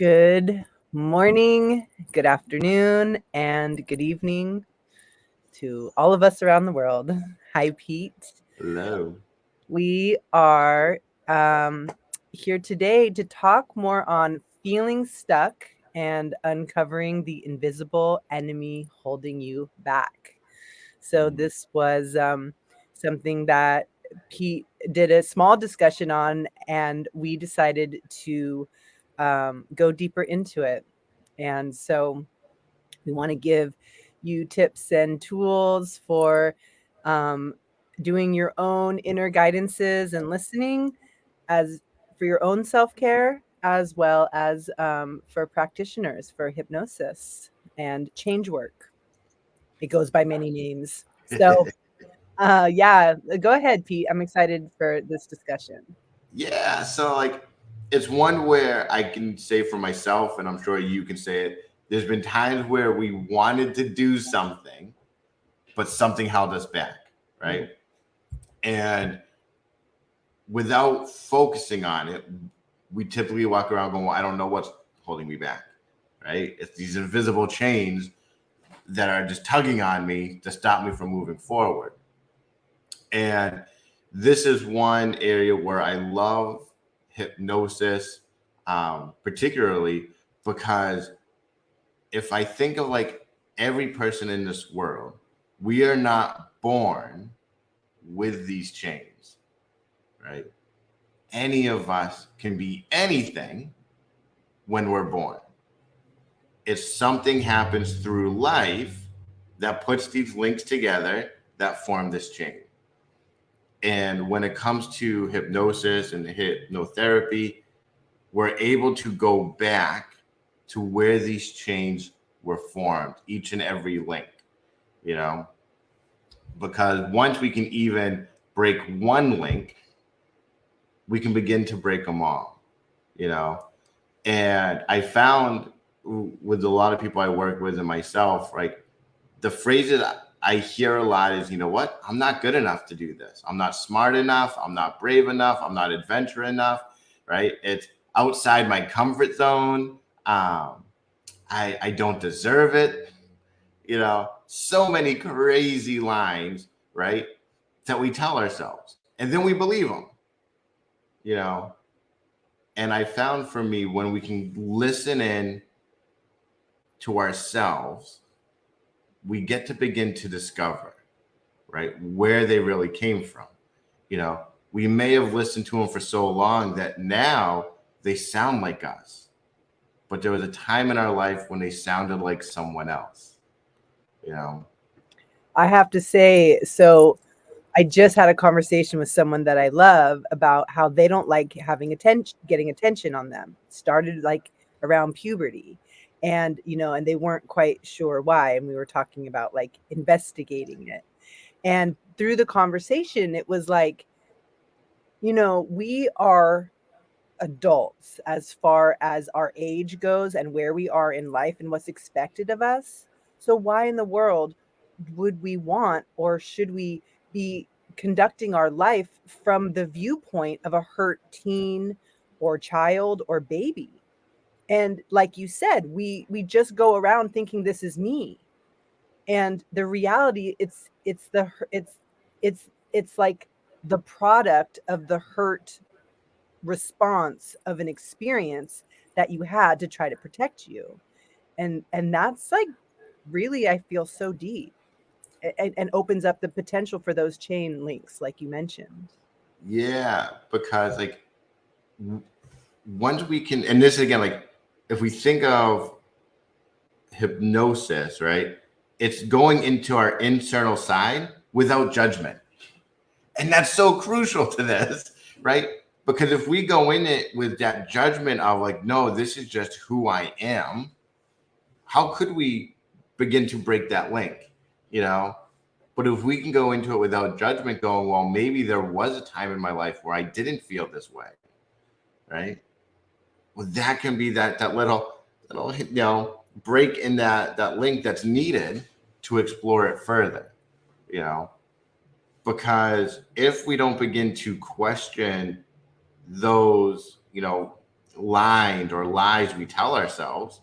Good morning, good afternoon, and good evening to all of us around the world. Hi, Pete. Hello. We are um, here today to talk more on feeling stuck and uncovering the invisible enemy holding you back. So, this was something that Pete did a small discussion on, and we decided to go deeper into it. And so we want to give you tips and tools for um, doing your own inner guidances and listening as for your own self-care, as well as for practitioners for hypnosis and change work. It goes by many names. So yeah, go ahead, Pete. I'm excited for this discussion. Yeah, so it's one where I can say for myself, and I'm sure you can say it. There's been times where we wanted to do something, but something held us back, Mm. right? And without focusing on it, we typically walk around going, well, I don't know what's holding me back, right? It's these invisible chains that are just tugging on me to stop me from moving forward. And this is one area where I love hypnosis, particularly because if I think of every person in this world, we are not born with these chains, right? Any of us can be anything when we're born. If something happens through life that puts these links together that form this chain. And when it comes to hypnosis and hypnotherapy, we're able to go back to where these chains were formed, each and every link, you know, because once we can even break one link, we can begin to break them all, you know. And I found with a lot of people I work with and myself, like the phrases I hear a lot is, you know what, I'm not good enough to do this. I'm not smart enough. I'm not brave enough. I'm not adventurous enough, right? It's outside my comfort zone. I don't deserve it. You know, so many crazy lines, right, that we tell ourselves. And then we believe them, you know. And I found for me, when we can listen in to ourselves, we get to begin to discover, right, where they really came from. You know, we may have listened to them for so long that now they sound like us, but there was a time in our life when they sounded like someone else, you know. I have to say, so I just had a conversation with someone that I love about how they don't like having attention, getting attention on them. Started like around puberty. And, and they weren't quite sure why. And we were talking about like investigating it. And through the conversation, it was like, we are adults as far as our age goes and where we are in life and what's expected of us. So, why in the world would we want or should we be conducting our life from the viewpoint of a hurt teen or child or baby? And like you said, we just go around thinking this is me. And the reality, it's like the product of the hurt response of an experience that you had to try to protect you. And that's like really, I feel, so deep, and opens up the potential for those chain links like you mentioned. Yeah, because w- once we can, and this again, if we think of hypnosis, right, it's going into our internal side without judgment. And that's so crucial to this, right? Because if we go in it with that judgment of no, this is just who I am, how could we begin to break that link, you know? But if we can go into it without judgment, going, well, maybe there was a time in my life where I didn't feel this way, right? Well, that can be that little break in that link that's needed to explore it further, you know? Because if we don't begin to question those, lines or lies we tell ourselves,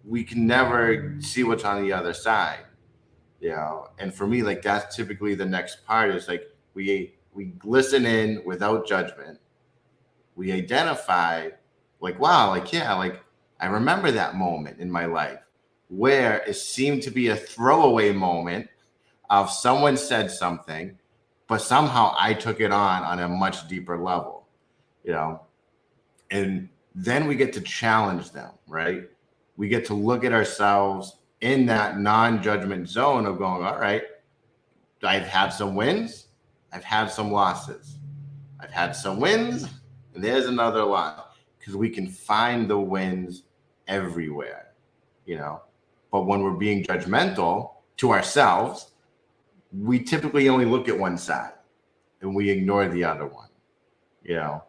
we can never see what's on the other side. And for me, like, that's typically the next part is like we listen in without judgment. We identify, like, wow, like, yeah, like, I remember that moment in my life where it seemed to be a throwaway moment of someone said something, but somehow I took it on a much deeper level, you know and then we get to challenge them, right? We get to look at ourselves in that non-judgment zone of going, all right, I've had some wins, I've had some losses, I've had some wins, and there's another loss, because we can find the wins everywhere, you know. But when we're being judgmental to ourselves, we typically only look at one side and we ignore the other one, you know.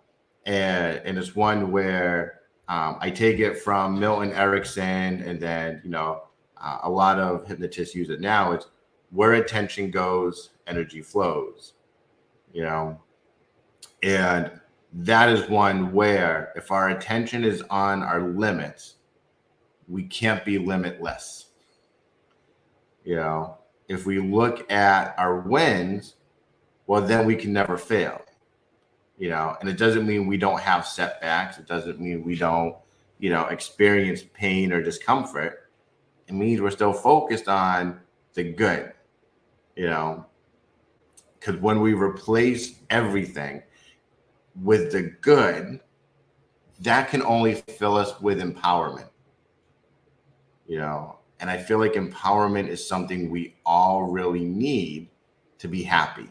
And it's one where I take it from Milton Erickson, and then a lot of hypnotists use it now. It's where attention goes, energy flows, you know. And that is one where if our attention is on our limits, we can't be limitless. If we look at our wins, well, then we can never fail. And it doesn't mean we don't have setbacks. It doesn't mean we don't, experience pain or discomfort. It means we're still focused on the good, because when we replace everything with the good, that can only fill us with empowerment, and I feel like empowerment is something we all really need to be happy.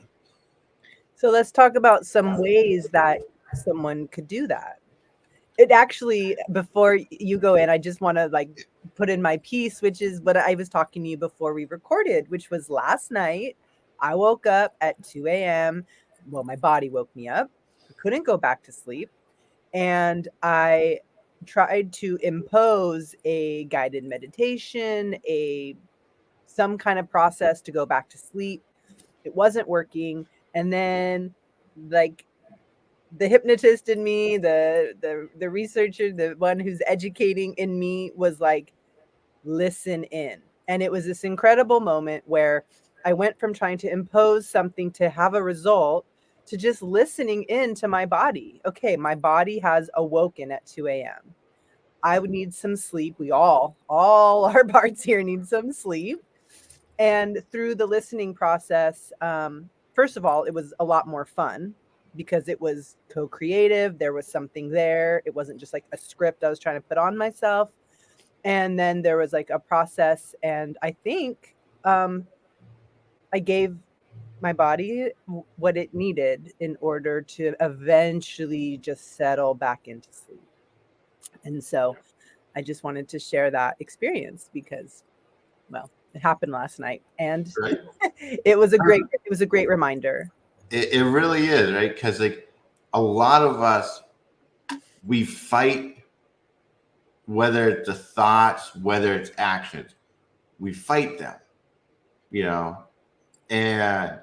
So let's talk about some ways that someone could do that. It actually, before you go in, I just want to like put in my piece, which is what I was talking to you before we recorded, which was last night. I woke up at 2 a.m. Well, my body woke me up. I couldn't go back to sleep. And I tried to impose a guided meditation, some kind of process to go back to sleep. It wasn't working. And then, like, the hypnotist in me, the researcher, the one who's educating in me was like, listen in. And it was this incredible moment where I went from trying to impose something to have a result to just listening in to my body. Okay, my body has awoken at 2 a.m. I would need some sleep. We all our parts here need some sleep. And through the listening process, first of all, it was a lot more fun because it was co-creative. There was something there. It wasn't just like a script I was trying to put on myself. And then there was like a process. And I think I gave my body what it needed in order to eventually just settle back into sleep. And so I just wanted to share that experience because, well, it happened last night, and Right. it was a great reminder. It really is, right? Because like a lot of us, we fight, whether it's the thoughts, whether it's actions, we fight them, and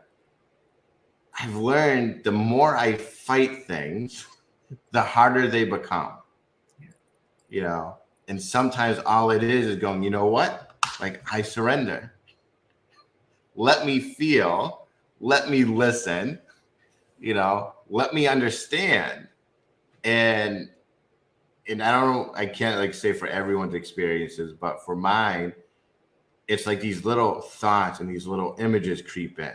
I've learned the more I fight things, the harder they become, and sometimes all it is going, you know what? Like, I surrender. Let me feel, let me listen, let me understand. And I can't like say for everyone's experiences, but for mine, it's like these little thoughts and these little images creep in,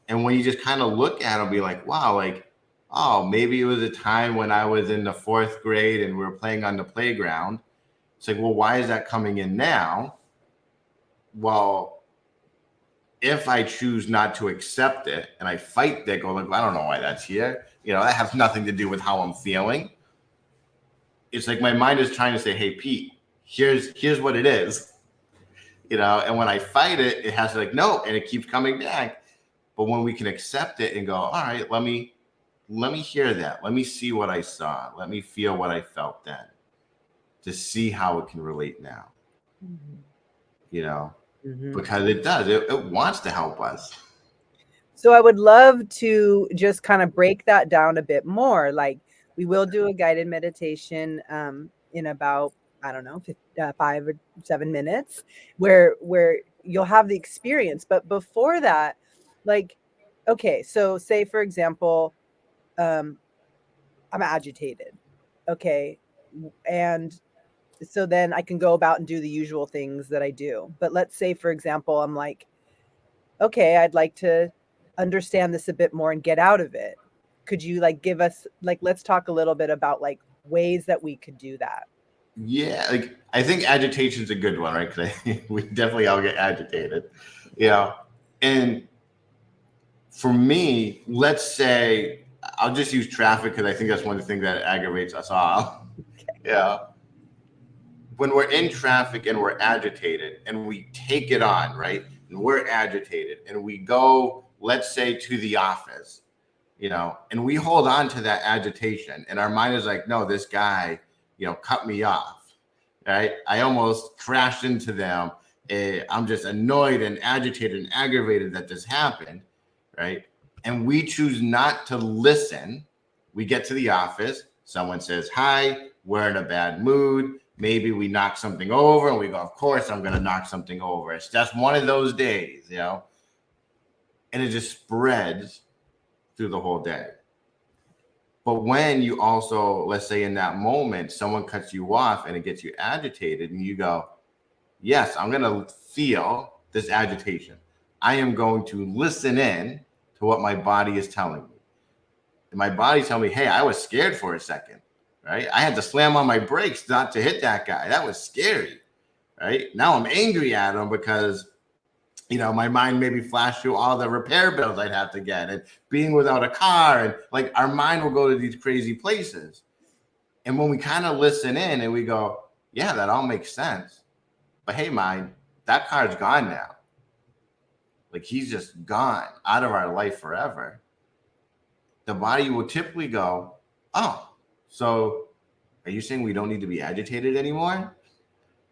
and when you just kind of look at them, be like, wow, like, oh, maybe it was a time when I was in the 4th grade and we were playing on the playground. It's like, well, why is that coming in now? Well, if I choose not to accept it and I fight that, go like, I don't know why that's here. That has nothing to do with how I'm feeling. It's like my mind is trying to say, hey, Pete, here's what it is. And when I fight it, it has to like, no, and it keeps coming back. But when we can accept it and go, all right, let me hear that. Let me see what I saw. Let me feel what I felt then, to see how it can relate now. Because it does. It wants to help us. So I would love to just kind of break that down a bit more. Like, We will do a guided meditation in about, I don't know, 5 or 7 minutes, where you'll have the experience. But before that, like, okay, so say for example, um, I'm agitated, okay, and so then I can go about and do the usual things that I do. But let's say, for example, I'm like, okay, I'd like to understand this a bit more and get out of it. Could you like give us like let's talk a little bit about like ways that we could do that? Yeah, like I think agitation's a good one, right? Because we definitely all get agitated, you know. And for me, let's say I'll just use traffic because I think that's one of the things that aggravates us all. Yeah, when we're in traffic and we're agitated and we take it on, right? And we're agitated and we go, let's say, to the office, and we hold on to that agitation and our mind is like, no, this guy, cut me off, right? I almost crashed into them. I'm just annoyed and agitated and aggravated that this happened, right? And we choose not to listen. We get to the office, someone says hi, we're in a bad mood. Maybe we knock something over and we go, of course I'm going to knock something over. It's just one of those days, and it just spreads through the whole day. But when you also, let's say in that moment, someone cuts you off and it gets you agitated and you go, yes, I'm going to feel this agitation. I am going to listen in to what my body is telling me. And my body's telling me, hey, I was scared for a second, right? I had to slam on my brakes not to hit that guy. That was scary, right? Now I'm angry at him because, my mind maybe flashed through all the repair bills I'd have to get and being without a car. And like our mind will go to these crazy places. And when we kind of listen in and we go, yeah, that all makes sense. But hey, mind, that car's gone now. Like he's just gone out of our life forever. The body will typically go, oh, so are you saying we don't need to be agitated anymore?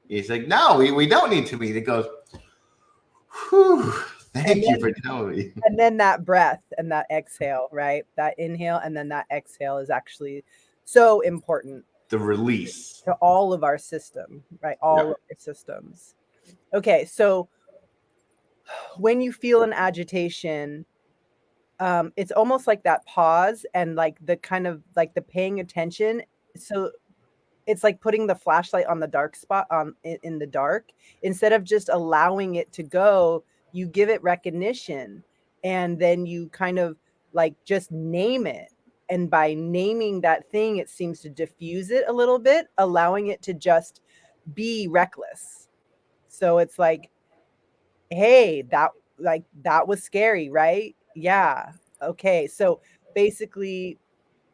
He's like, no, we don't need to be. It goes, whew, thank you for telling me. And then that breath and that exhale, right? That inhale and then that exhale is actually so important. The release. To all of our system, right? All of our systems. Okay, so when you feel an agitation, it's almost like that pause and like the kind of like the paying attention. So it's like putting the flashlight on the dark spot in the dark. Instead of just allowing it to go, you give it recognition and then you kind of like just name it. And by naming that thing, it seems to diffuse it a little bit, allowing it to just be reckless. So it's like, hey, that was scary, right? Yeah. Okay. So basically,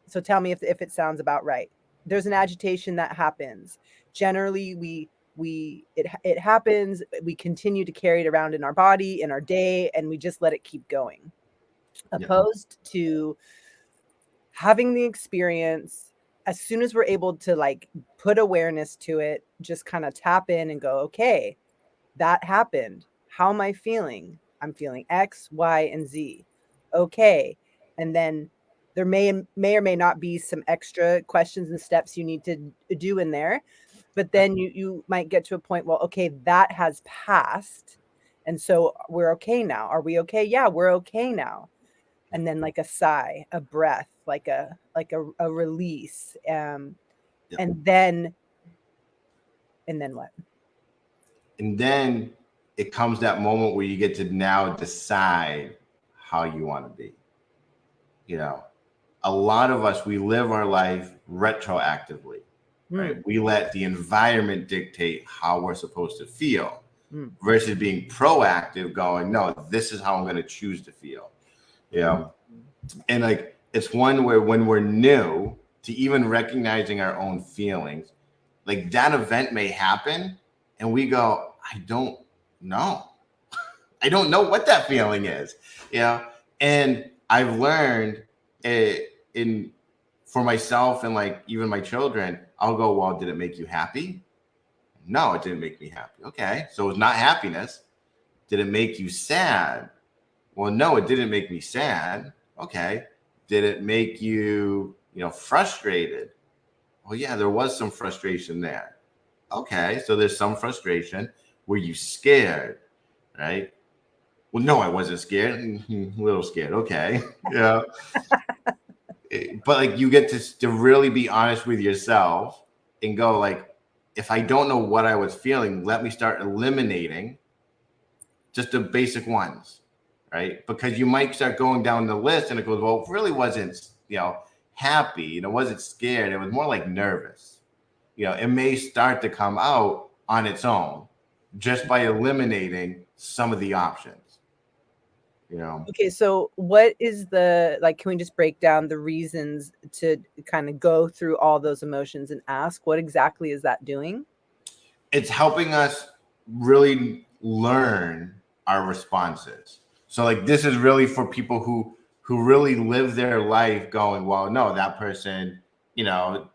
so tell me if it sounds about right. There's an agitation that happens. Generally, it happens. We continue to carry it around in our body, in our day, and we just let it keep going. Opposed to having the experience, as soon as we're able to like put awareness to it, just kind of tap in and go, okay, that happened. How am I feeling? I'm feeling X, Y, and Z. Okay. And then there may or may not be some extra questions and steps you need to do in there. But then you might get to a point, well, okay, that has passed. And so we're okay now. Are we okay? Yeah, we're okay now. And then like a sigh, a breath, like a release. And then what? And then it comes that moment where you get to now decide how you want to be. A lot of us, we live our life retroactively, right? We let the environment dictate how we're supposed to feel versus being proactive, going, no, this is how I'm going to choose to feel. And like, it's one where when we're new to even recognizing our own feelings, like that event may happen and we go, I don't know. I don't know what that feeling is, and I've learned for myself and like even my children, I'll go, well, did it make you happy? No, it didn't make me happy. Okay. So it's not happiness. Did it make you sad? Well, no, it didn't make me sad. Okay. Did it make you, frustrated. Well, yeah, there was some frustration there. Okay, so there's some frustration. Were you scared? Right? Well, no, I wasn't scared. A little scared. Okay. Yeah. But like you get to really be honest with yourself and go like, if I don't know what I was feeling, let me start eliminating just the basic ones, right? Because you might start going down the list and it goes, well, it really wasn't, happy, and it wasn't scared. It was more like nervous. It may start to come out on its own just by eliminating some of the options. Okay, so what is can we just break down the reasons to kind of go through all those emotions and ask what exactly is that doing? It's helping us really learn our responses. So like this is really for people who really live their life going, well, no, that person,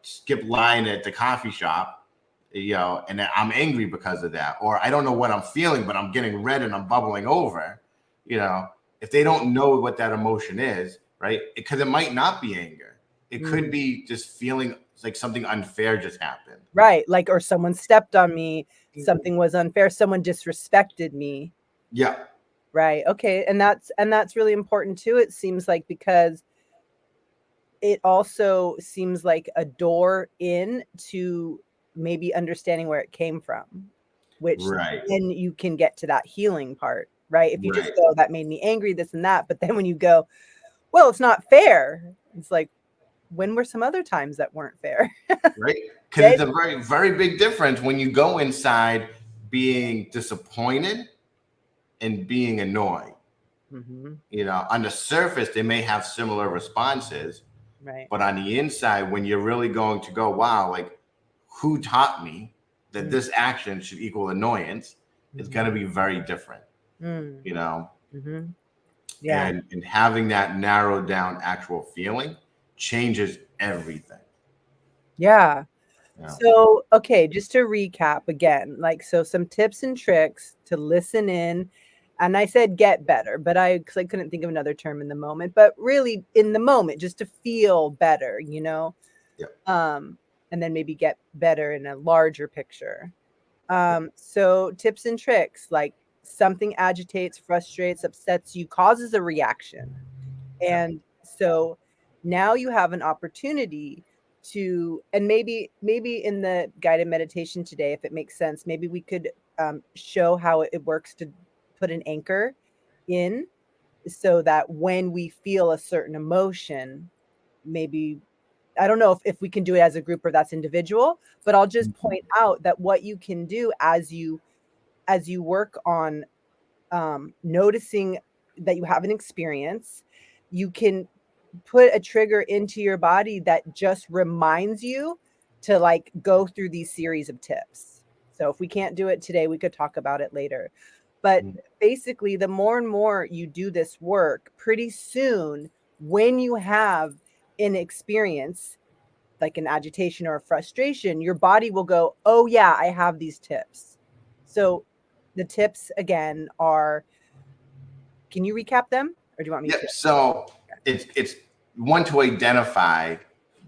skipped line at the coffee shop, and I'm angry because of that. Or I don't know what I'm feeling, but I'm getting red and I'm bubbling over. If they don't know what that emotion is, right? Because it might not be anger. It could be just feeling like something unfair just happened. Right. Like, or someone stepped on me, something was unfair, someone disrespected me. Yeah. Right. Okay. And that's really important too, it seems like, because it also seems like a door in to maybe understanding where it came from, which Right. then you can get to that healing part, right? If you just Right. go, that made me angry, this and that. But then when you go, well, it's not fair. It's like, when were some other times that weren't fair? Right. Because it's a very, very big difference when you go inside being disappointed and being annoyed. On the surface, they may have similar responses. Right. But on the inside, when you're really going to go, wow, like who taught me that this action should equal annoyance, it's going to be very different, Yeah. And having that narrowed down actual feeling changes everything. Yeah. So, okay, just to recap again, so some tips and tricks to listen in. And I said get better, but because I couldn't think of another term in the moment, but really in the moment, just to feel better, Yeah. And then maybe get better in a larger picture. So tips and tricks, like something agitates, frustrates, upsets you, causes a reaction. And so now you have an opportunity to, and maybe in the guided meditation today, if it makes sense, maybe we could show how it works to put an anchor in, so that when we feel a certain emotion, maybe, I don't know if we can do it as a group or that's individual, but I'll just point out that what you can do as you work on noticing that you have an experience, you can put a trigger into your body that just reminds you to go through these series of tips. So if we can't do it today, we could talk about it later. But basically, the more and more you do this work, pretty soon, when you have an experience like an agitation or a frustration, your body will go, oh yeah, I have these tips. So the tips again are, can you recap them or do you want me to? So it's one, to identify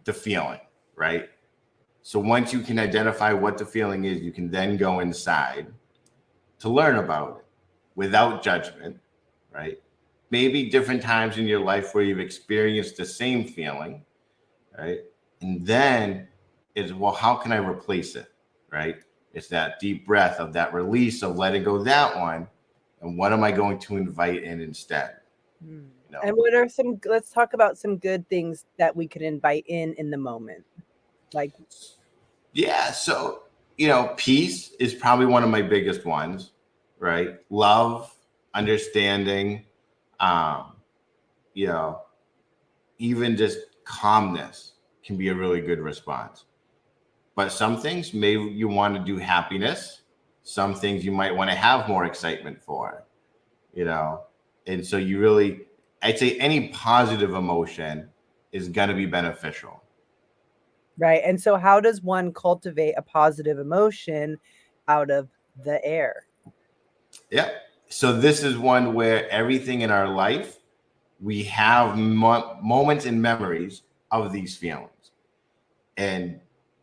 the feeling, right? So once you can identify what the feeling is, you can then go inside to learn about it without judgment, right? Maybe different times in your life where you've experienced the same feeling, right? And then is, well, how can I replace it, right? It's that deep breath of that release of letting go that one. And what am I going to invite in instead? And what are let's talk about some good things that we could invite in the moment. So, peace is probably one of my biggest ones, right? Love, understanding, you know, even just calmness can be a really good response. But some things maybe you want to do happiness. Some things you might want to have more excitement for, And so I'd say any positive emotion is going to be beneficial. Right. And so how does one cultivate a positive emotion out of the air? Yeah. So this is one where everything in our life, we have moments and memories of these feelings. And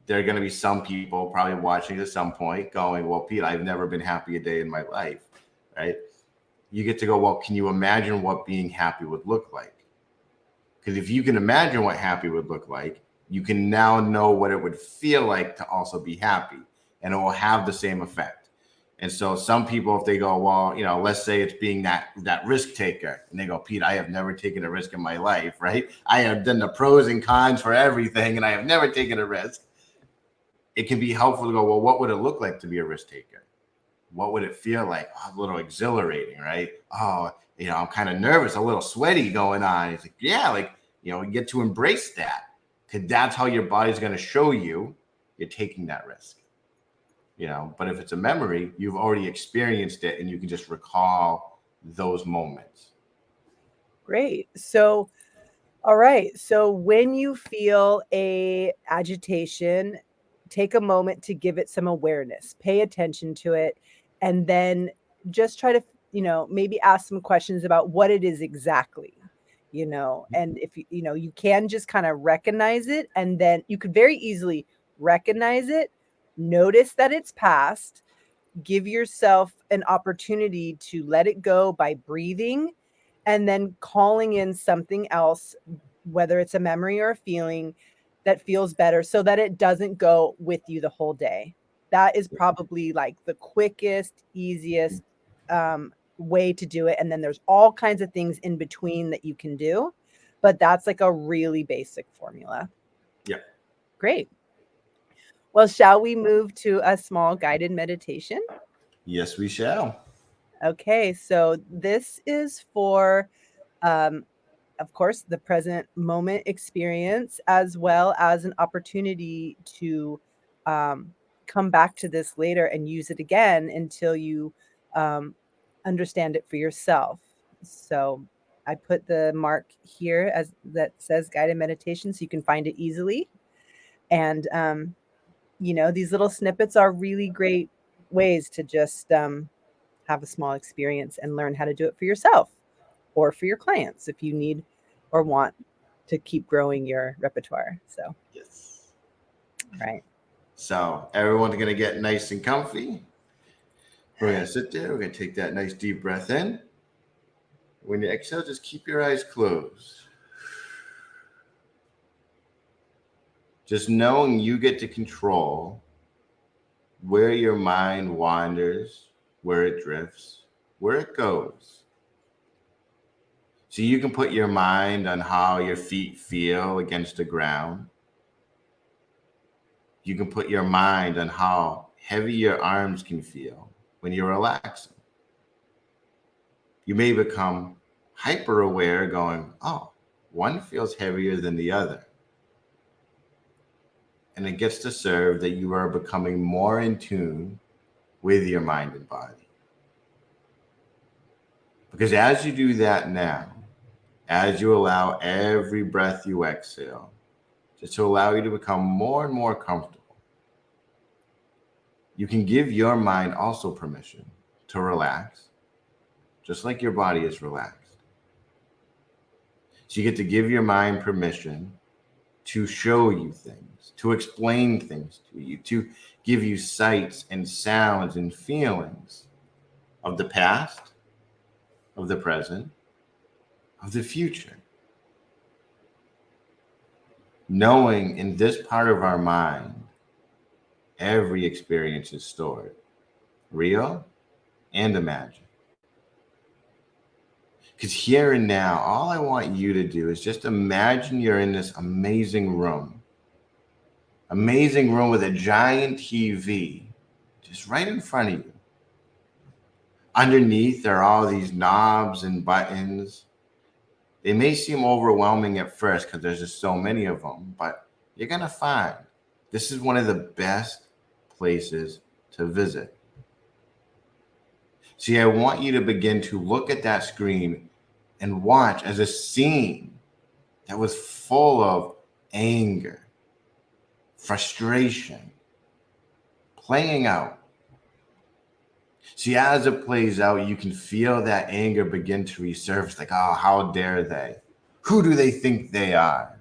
there are going to be some people probably watching at some point going, well, Pete, I've never been happy a day in my life, right? You get to go, well, can you imagine what being happy would look like? Because if you can imagine what happy would look like, you can now know what it would feel like to also be happy, and it will have the same effect. And so some people, if they go, well, let's say it's being that risk taker, and they go, Pete, I have never taken a risk in my life, right? I have done the pros and cons for everything, and I have never taken a risk. It can be helpful to go, well, what would it look like to be a risk taker? What would it feel like? Oh, a little exhilarating, right? Oh, I'm kind of nervous, a little sweaty going on. It's like, yeah, you get to embrace that, because that's how your body's going to show you're taking that risk. But if it's a memory, you've already experienced it and you can just recall those moments. Great. So, all right. So when you feel a agitation, take a moment to give it some awareness, pay attention to it, and then just try to, maybe ask some questions about what it is exactly, and if you can just kind of recognize it, and then you could very easily recognize it, notice that it's past, give yourself an opportunity to let it go by breathing, and then calling in something else, whether it's a memory or a feeling that feels better, so that it doesn't go with you the whole day. That is probably like the quickest, easiest way to do it. And then there's all kinds of things in between that you can do, but that's like a really basic formula. Yeah. Great. Well, shall we move to a small guided meditation? Yes, we shall. Okay, so this is for, of course, the present moment experience, as well as an opportunity to come back to this later and use it again until you understand it for yourself. So I put the mark here as that says guided meditation, so you can find it easily. And these little snippets are really great ways to just have a small experience and learn how to do it for yourself or for your clients if you need or want to keep growing your repertoire. So, Yes. right. So everyone's going to get nice and comfy. We're going to sit there. We're going to take that nice deep breath in. When you exhale, just keep your eyes closed. Just knowing you get to control where your mind wanders, where it drifts, where it goes. So you can put your mind on how your feet feel against the ground. You can put your mind on how heavy your arms can feel when you're relaxing. You may become hyper aware, going, oh, one feels heavier than the other. And it gets to serve that you are becoming more in tune with your mind and body. Because as you do that now, as you allow every breath you exhale, just to allow you to become more and more comfortable, you can give your mind also permission to relax, just like your body is relaxed. So you get to give your mind permission to show you things, to explain things to you, to give you sights and sounds and feelings of the past, of the present, of the future. Knowing in this part of our mind, every experience is stored, real and imagined. Because here and now, all I want you to do is just imagine you're in this amazing room with a giant TV just right in front of you. Underneath, there are all these knobs and buttons. They may seem overwhelming at first because there's just so many of them, but you're going to find this is one of the best places to visit. See, I want you to begin to look at that screen and watch as a scene that was full of anger, frustration, playing out. See, as it plays out, you can feel that anger begin to resurface, like, oh, how dare they? Who do they think they are?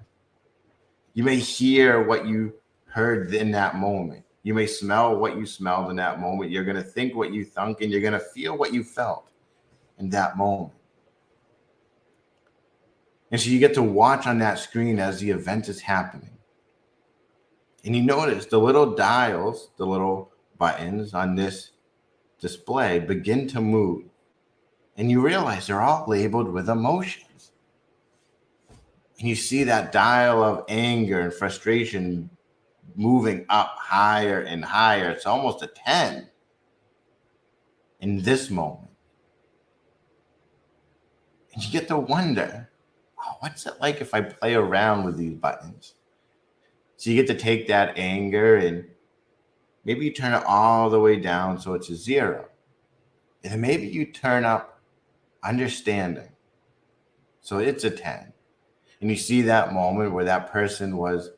You may hear what you heard in that moment. You may smell what you smelled in that moment. You're going to think what you thunk, and you're going to feel what you felt in that moment. And so you get to watch on that screen as the event is happening. And you notice the little dials, the little buttons on this display begin to move. And you realize they're all labeled with emotions. And you see that dial of anger and frustration moving up higher and higher. It's almost a 10 in this moment. And you get to wonder, oh, what's it like if I play around with these buttons? So you get to take that anger and maybe you turn it all the way down so it's a 0. And then maybe you turn up understanding so it's a 10. And you see that moment where that person was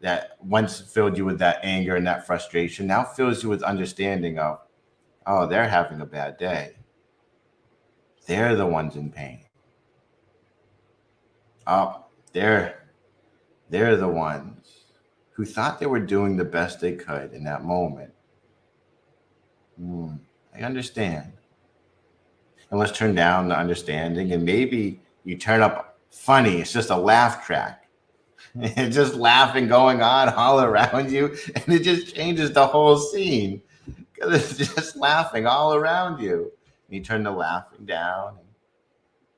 that once filled you with that anger and that frustration now fills you with understanding of, oh, they're having a bad day. They're the ones in pain. Oh, they're the ones who thought they were doing the best they could in that moment. I understand. And let's turn down the understanding, and maybe you turn up funny. It's just a laugh track. It's just laughing going on all around you, and it just changes the whole scene because it's just laughing all around you. And you turn the laughing down. And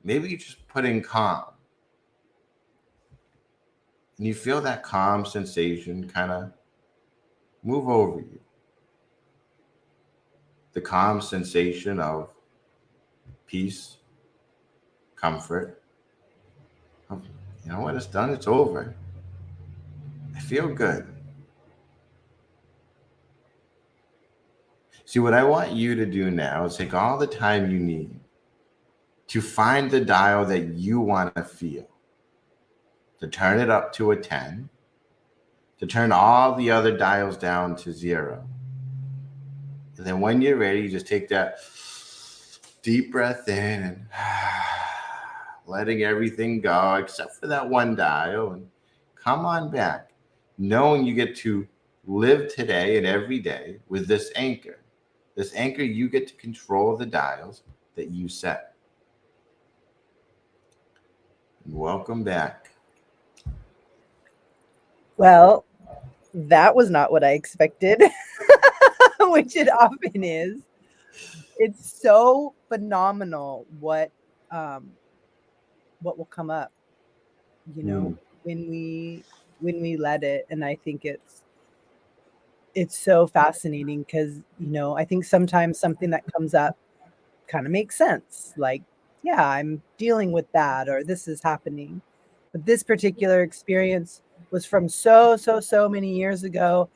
maybe you just put in calm. And you feel that calm sensation kind of move over you. The calm sensation of peace, comfort. You know what? It's done. It's over. I feel good. See, what I want you to do now is take all the time you need to find the dial that you want to feel, to turn it up to a 10, to turn all the other dials down to 0. And then when you're ready, you just take that deep breath in and letting everything go except for that one dial, and come on back, knowing you get to live today and every day with this anchor. This anchor, you get to control the dials that you set. Welcome back. Well, that was not what I expected, which it often is. It's so phenomenal what will come up, when we let it. And I think it's so fascinating because, I think sometimes something that comes up kind of makes sense. Like, yeah, I'm dealing with that, or this is happening. But this particular experience was from so many years ago.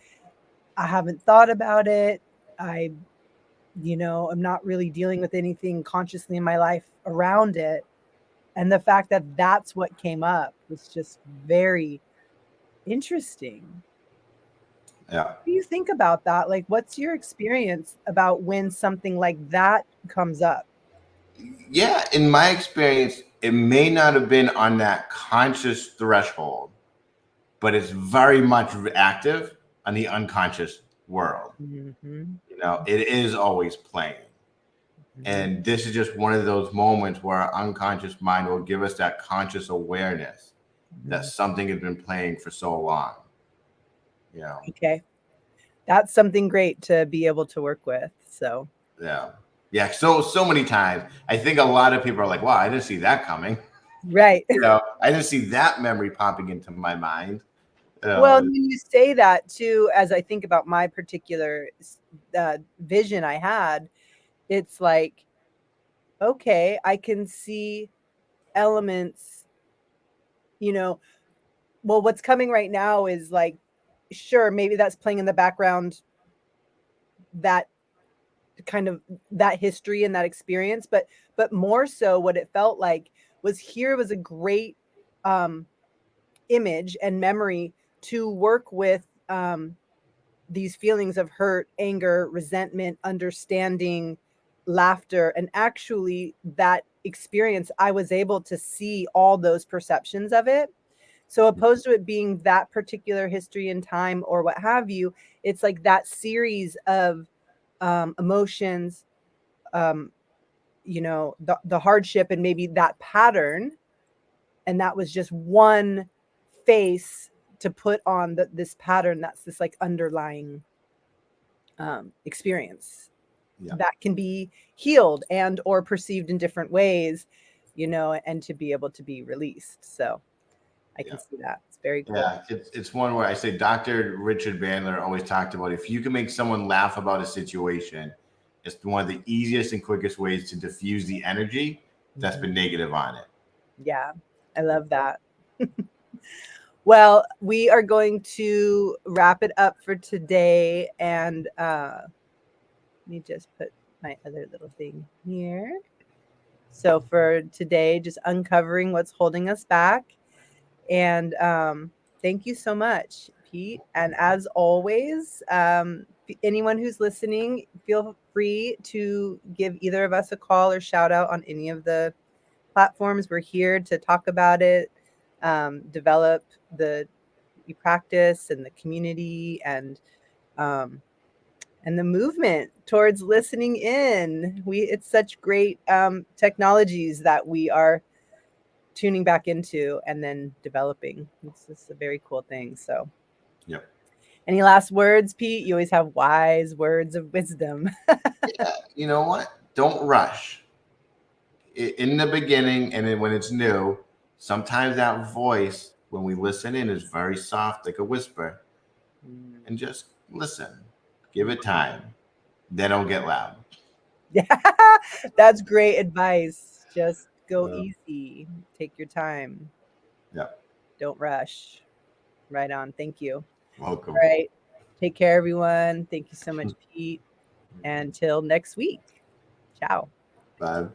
I haven't thought about it. I'm not really dealing with anything consciously in my life around it. And the fact that that's what came up was just very interesting. Yeah. What do you think about that? Like, what's your experience about when something like that comes up? Yeah, in my experience, it may not have been on that conscious threshold, but it's very much active on the unconscious world. Mm-hmm. It is always playing. And this is just one of those moments where our unconscious mind will give us that conscious awareness that something has been playing for so long. Okay. That's something great to be able to work with. So yeah. So many times, I think a lot of people are like, "Wow, I didn't see that coming." right. I didn't see that memory popping into my mind. Well, when you say that too, as I think about my particular vision I had, it's like, okay, I can see elements, well, what's coming right now is like, sure, maybe that's playing in the background, that kind of that history and that experience, but more so what it felt like was here was a great image and memory to work with these feelings of hurt, anger, resentment, understanding, laughter. And actually, that experience, I was able to see all those perceptions of it. So opposed to it being that particular history in time or what have you, it's like that series of emotions, the hardship and maybe that pattern. And that was just one face to put on this pattern. That's this like underlying experience that can be healed and or perceived in different ways, and to be able to be released. So I can see that. It's very cool. Yeah, it's one where I say Dr. Richard Bandler always talked about if you can make someone laugh about a situation, it's one of the easiest and quickest ways to diffuse the energy that's been negative on it. Yeah, I love that. Well, we are going to wrap it up for today. And let me just put my other little thing here. So for today, just uncovering what's holding us back. And thank you so much, Pete. And as always, anyone who's listening, feel free to give either of us a call or shout out on any of the platforms. We're here to talk about it, develop the practice and the community and the movement towards listening in. It's such great technologies that we are tuning back into and then developing. It's just a very cool thing. So, yep. Any last words, Pete? You always have wise words of wisdom. Yeah, you know what? Don't rush. In the beginning, and then when it's new, sometimes that voice, when we listen in, is very soft, like a whisper. And just listen. Give it time. Then don't get loud. Yeah, that's great advice. Just go easy. Take your time. Yeah. Don't rush. Right on. Thank you. Welcome. All right. Take care, everyone. Thank you so much, Pete. Until next week. Ciao. Bye.